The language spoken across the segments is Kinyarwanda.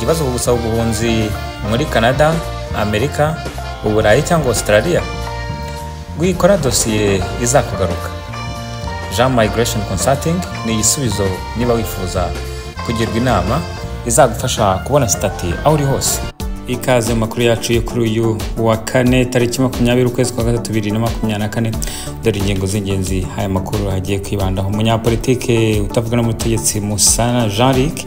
ikibazo ku gusaba ubuhunzi muri Canada, Amerika, Uburayi cyangwa Australia? Gwikora dosiye izakugaruka. Jean Migration Consulting ni igisubizo niba wifuza kugirwa inama izagufasha kubona stati aho uri hose. Ikaze makuru yacu yo kuri uyu wa kane tariki 20 ukwezi kwa gatatu 2024. Dore ingingo z'ingenzi haya makuru hagiye kwibandaho. Umunyapolitike utavuga n'umutegetsi Musana Jean-Luc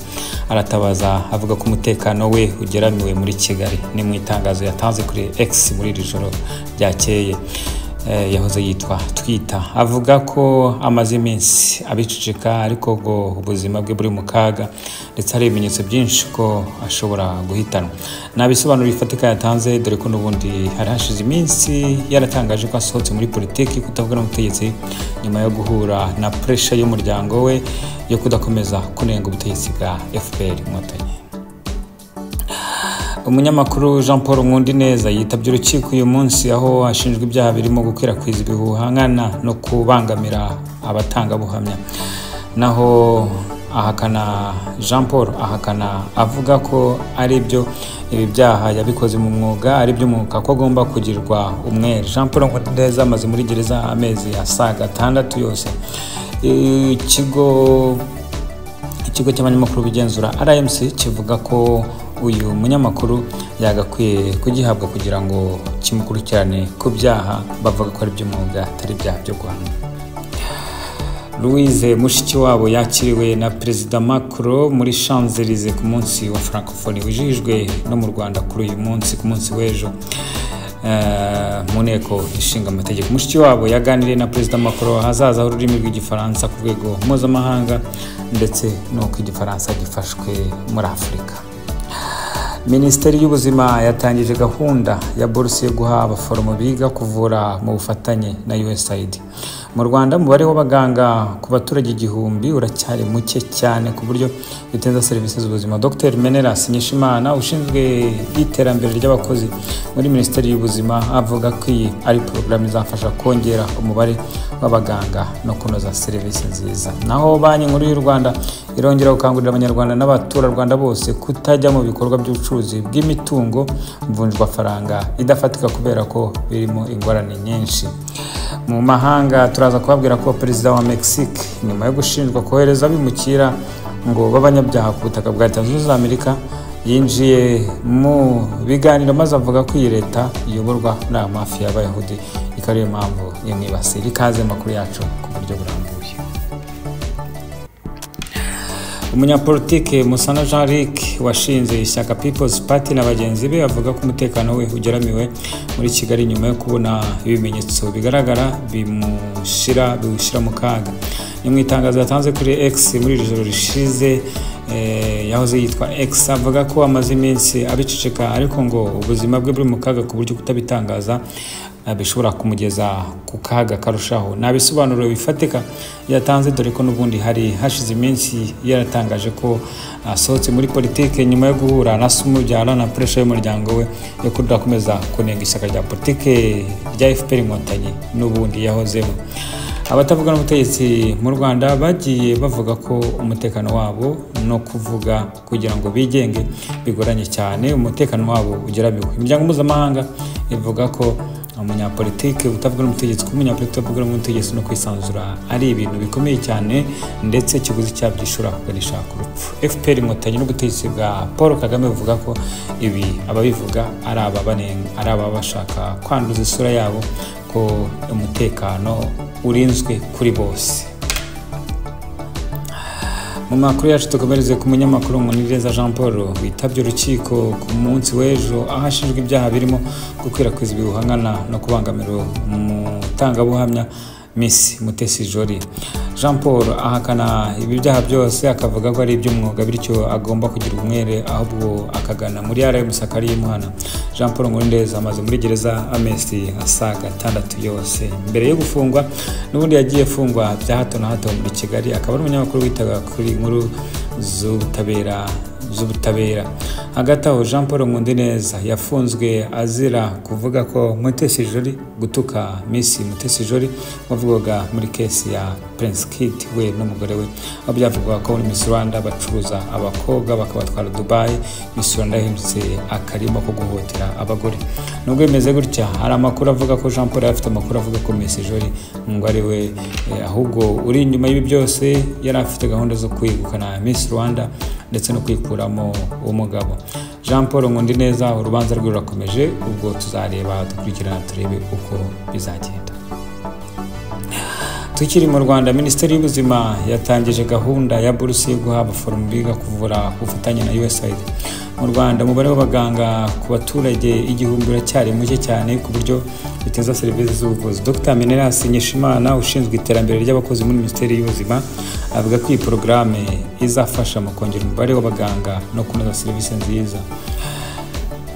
aratabaza avuga ko umutekano we ugeramiwe muri Kigali. Ni mu itangazo yatanze kuri X muri iri joro ryakeye. Yahoze yitwa Twitter, avuga ko amaze iminsi abicicika ariko ngo ubuzima bwe buri mu kaga ndetse hari ibimenyetso byinshi ko ashobora guhitanwa. Nabisobanuro bifatika yatanze, dore ko n'ubundi hari hashize iminsi yaratangaje ko asohotse muri politiki kutavuga n'umutegetsi nyuma yo guhura na pressure y'umuryango we yo kudakomeza kunenga ubutegetsi bwa FPR Inkotanyi. Umunyamakuru Jean Paul Nkundineza yitabye urukiko uyu munsi aho ashinjwa ibyaha birimo gukwirakwiza ibihuha nkana no kubangamira abatangabuhamya. Naho Jean Paul ahakana avuga ko ari byo ibi byaha yabikoze mu mwuga, ari byo umwuga ko agomba kugirwa umwere. Jean Paul Nkundineza amaze muri gereza amezi asaga 6 yose. Ikigo cy'abanyamakuru bigenzura RMC kivuga ko uyu munyamakuru yagakwiye kugihabwa kugira ngo kimukurikirane ku byaha bavuga ko ari by'umwuga atari byaha byo guhana. Louise Mushikiwabo yakiriwe na Perezida Macron muri Champs-Élysées ku munsi wa Francophonie wijijwe no mu Rwanda kuri uyu munsi ku munsi w'ejo mu nteko ishinga amategeko. Mushikiwabo yaganiriye na Perezida Macron hazaza ururimi rw'igifaransa ku rwego mpuzamahanga ndetse no ku igifaransa gifashwe muri Afurika. Minisiteri y'Ubuzima yatangije gahunda ya buruse yo guha abaforomo biga kuvura mu bufatanye na USAID. Mu Rwanda umubare w'abaganga ku baturage 1000 uracyari muke cyane ku buryo biteza serivisi z'ubuzima. Dr Menelas Nyeshimana ushinzwe iterambere ry'abakozi muri Minisiteri y'Ubuzima avuga ko iyi ari program izafasha kongera umubare w'abaganga no kunoza serivisi nziza. Naho Banki Nkuru y'u Rwanda irongera gukangurira abanyarwanda n'abaturarwanda bose kutajya mu bikorwa by'ubucuruzi bw'imitungo mvunjwa faranga idafatika kubera ko birimo ingorane nyinshi. Mu mahanga turaza kubabwira ko Perezida wa Mexique nyuma yo gushinjwa kohereza bimukira ngo babanyabyaha ku butaka bwa Leta Zunze Ubumwe za Amerika yinjiye mu biganiro maze avuga ko iyi leta iyoborwa na mafia y'Abayahudi ikari yo mpamvu yamwibasira. Ikaze makuru yacu ku buryo burambuye. Umunyapolitike Musana Jean-Luc washinze ishyaka People's Party na bagenzi be avuga ko umutekano we ugeramiwe muri Kigali nyuma yo kubona ibimenyetso bigaragara biwushyira mu kaga. Ni mu itangazo yatanze kuri X muri iri joro rishize yahoze yitwa X, avuga ko amaze iminsi abicicika ariko ngo ubuzima bwe buri mu kaga ku buryo kutabitangaza bishobora kumugeza ku kaga karushaho. Nabisobanuro bifatika yatanze, dore ko n'ubundi hari hashize iminsi yaratangaje ko asohotse muri politike nyuma yo guhura na sumubyara na pressure y'umuryango we yo kudakomeza kunenga ishyaka rya politike rya FPR Inkotanyi n'ubundi yahozeho. Abatavuga n'ubutegetsi mu Rwanda bagiye bavuga ko umutekano wabo no kuvuga kugira ngo bigenge bigoranye cyane, umutekano wabo ugeramiwe. Imiryango mpuzamahanga ivuga ko umunyapolitike utavuga n'umutegetsi no kwisanzura ari ibintu bikomeye cyane ndetse kiguzi cyabyo gishobora kuganisha ku rupfu. FPR Inkotanyi n'ubutegetsi bwa Paul Kagame buvuga ko ibi ababivuga ari ababashaka kwanduza isura yabo ko umutekano urinzwe kuri bose. Mu makuru yacu tukomereze ku munyamakuru Nkundineza Jean Paul witabye urukiko ku munsi w'ejo ahashinjwa ibyaha birimo gukwirakwiza ibihuha nkana no kubangamira umutangabuhamya Miss Mutesi Jolly. Jean Paul ahakana ibi byaha byose akavuga ko ari iby'umwuga bityo agomba kugira umwere ahubwo akagana muri RMC Muhana. Jean Paul Nkundineza amaze muri gereza amezi asaga 6 yose. Mbere yo gufungwa n'ubundi yagiye fungwa bya hato na hato muri Kigali, akaba ari umunyamakuru witaga kuri inkuru z'ubutabera z'ubutabera. Hagati aho Jean Paul Nkundineza yafunzwe azira kuvuga ko Mutesi Jolly gutuka Miss Mutesi Jolly wavugaga muri kesi ya Prince Kid we n'umugore we, aho byavugwa ko muri Miss Rwanda bacuruza abakobwa bakabatwara Dubai. Miss Rwanda yahindutse akarima ko guhotera abagore. Nubwo bimeze gutya, hari amakuru avuga ko Jean Paul afite amakuru avuga ko Miss Jolly ngo ari we ahubwo uri inyuma y'ibi byose, yari afite gahunda zo kwegukana Miss Rwanda ndetse no kwikuramo umugabo. Jean Paul Nkundineza urubanza rwe rurakomeje, ubwo tuzareba dukurikirana turebe uko bizagenda. Tukiri mu Rwanda, Minisiteri y'Ubuzima yatangije gahunda ya buruse yo guha abaforomo biga kuvura ku bufatanye na USAID. Mu Rwanda umubare w'abaganga ku baturage igihumbi uracyari muke cyane ku buryo biteza serivisi z'ubuvuzi. Dr Menelas Nyeshimana ushinzwe iterambere ry'abakozi muri Minisiteri y'Ubuzima avuga ko iyi porogaramu izafasha mu kongera umubare w'abaganga no kunoza serivisi nziza.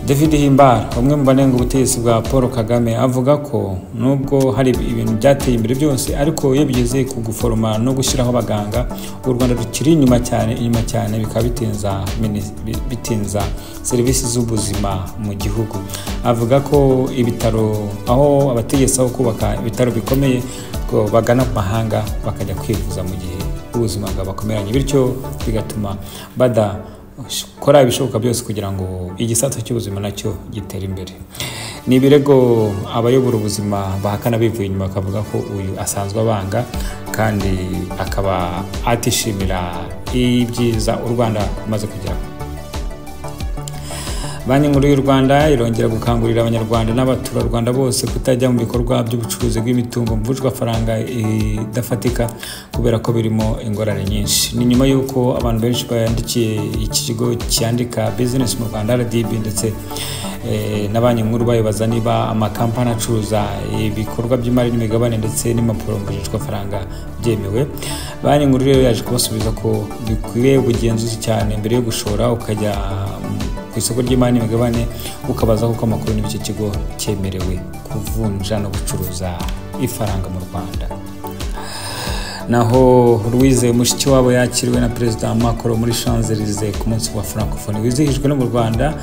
David Himbara umwe mu banenga ubutegetsi bwa Paul Kagame avuga ko nubwo hari ibintu byateye imbere byose, ariko iyo bigeze ku guforoma no gushyiraho abaganga, u Rwanda rukiri inyuma cyane bikaba bitinza serivisi z'ubuzima mu gihugu. Avuga ko ibitaro aho abategetsi aho kubaka ibitaro bikomeye ko bagana mu mahanga bakajya kwivuza mu gihe ubuzima bwabakomeranye, bityo bigatuma kora ibishoboka byose kugira ngo igisata cy'ubuzima nacyo gitere imbere. Ni ibirego abayobora ubuzima bahakana bivuye inyuma, bakavuga ko uyu asanzwe abanga kandi akaba atishimira ibyiza u Rwanda rumaze kugeraho. Banki Nkuru y'u Rwanda irongera gukangurira abanyarwanda n'abaturarwanda bose kutajya mu bikorwa by'ubucuruzi bw'imitungo mvunjwafaranga idafatika kubera ko birimo ingorane nyinshi. Ni nyuma y'uko abantu benshi bayandikiye iki kigo cyandika business mu Rwanda RDB ndetse na Banki Nkuru bayobaza niba amakampani acuruza ibikorwa by'imari n'imigabane ndetse n'impapuro mvunjwafaranga byemewe. Banki Nkuru rero yaje kubasubiza ko bikwiye ubugenzuzi cyane mbere yo gushora ukajya ku isoko ry'imari n'imigabane, ukabaza kuko amakuru n'icyo kigo cyemerewe kuvunja no gucuruza ifaranga mu Rwanda. Naho Louise Mushikiwabo yakiriwe na Perezida Macron muri Champs-Élysées ku munsi wa Francophonie wizihijwe no mu Rwanda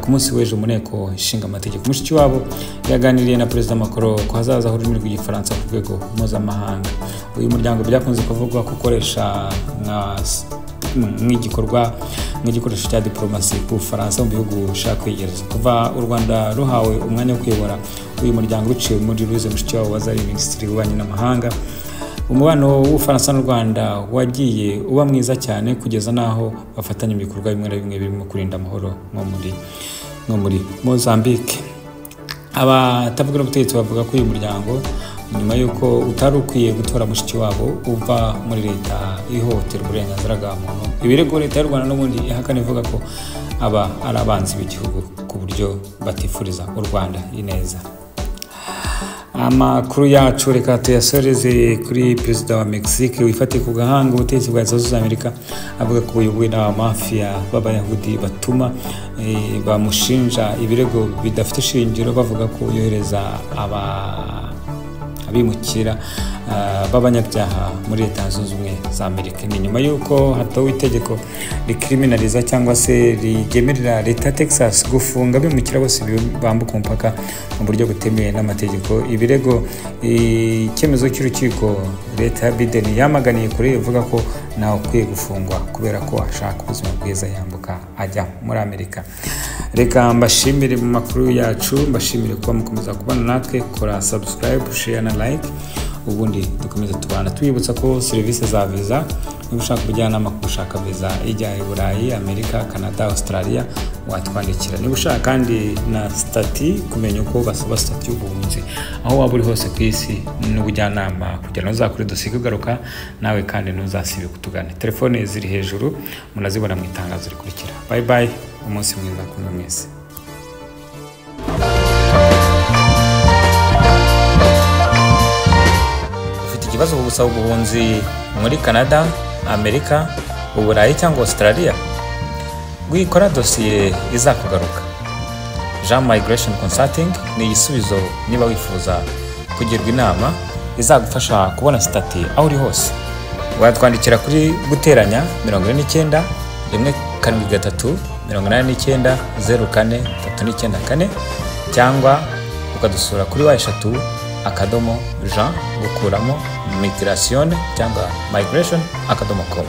ku munsi w'ejo mu nteko ishinga amategeko. Mushikiwabo yaganiriye na Perezida Macron ko hazaza ururimi rw'igifaransa ku rwego mpuzamahanga. Uyu muryango byakunze kuvugwa ko ukoresha nk'igikoresho cya diplomasi ku Bufaransa mu bihugu ushaka kwegereza. Kuva u Rwanda ruhawe umwanya wo kuyobora uyu muryango biciwe muri Louise Mushikiwabo wazari Minisitiri w'Ububanyi n'Amahanga, umubano w'Ubufaransa n'u Rwanda wagiye uba mwiza cyane kugeza naho bafatanya ibikorwa bimwe na bimwe birimo kurinda amahoro nko muri Mozambique. Abatavuga n'ubutegetsi bavuga ko uyu muryango nyuma y'uko utari ukwiye gutora Mushikiwabo uva muri leta ihohotera uburenganzira bwa muntu. Ibirego leta y'u Rwanda n'ubundi ihakana ivuga ko aba ari abanzi b'igihugu ku buryo batifuriza u Rwanda ineza. Amakuru yacu reka tuyasoreze kuri Perezida wa Mexique wifatiye ku gahanga ubutegetsi bwa Leta Zunze Ubumwe za Amerika, avuga ko buyobowe n'abamafia b'Abayahudi batuma bamushinja ibirego bidafite ishingiro, bavuga ko yohereza abimukira b'abanyabyaha muri Leta Zunze Ubumwe za Amerika. Ni nyuma y'uko hatowe itegeko rikriminaliza cyangwa se rigemerera Leta ya Texas gufunga abimukira bose bambuka umupaka mu buryo butemewe n'amategeko. Ibirego icyemezo cy'urukiko Leta ya Biden yamaganiye kure, ivuga ko nawe ukwiye gufungwa kubera ko ashaka ubuzima bwiza yambuka ajya muri Amerika. Reka mbashimire mu makuru yacu, mbashimire kuba mukomeza kubana natwe. Kora subscribe, share na like, ubundi dukomeze tubana. Twibutsa ko serivisi za visa, niba ushaka ubujyanama ku gushaka visa ijya i Burayi, Amerika, Canada, Australia watwandikira. Niba ushaka kandi na stati, kumenya uko basaba stati y'ubuhunzi aho waba uri hose ku isi n'ubujyanama kugira ngo uzakore dosiye ugaruka nawe kandi ntuzasibe kutugana. Telefone ziri hejuru munazibona mu itangazo rikurikira. Bye bye, umunsi mwiza kumwe mwese. Ufite ikibazo ku gusaba ubuhunzi muri Canada, Amerika, Uburayi cyangwa Australia? Gwikora dosiye izakugaruka. Jean Migration Consulting ni igisubizo niba wifuza kugirwa inama izagufasha kubona stati aho uri hose. Watwandikira kuri guteranya 49 783890439 cyangwa ukadusura kuri wa3 Jean gukuramo migration cyangwa migration.com.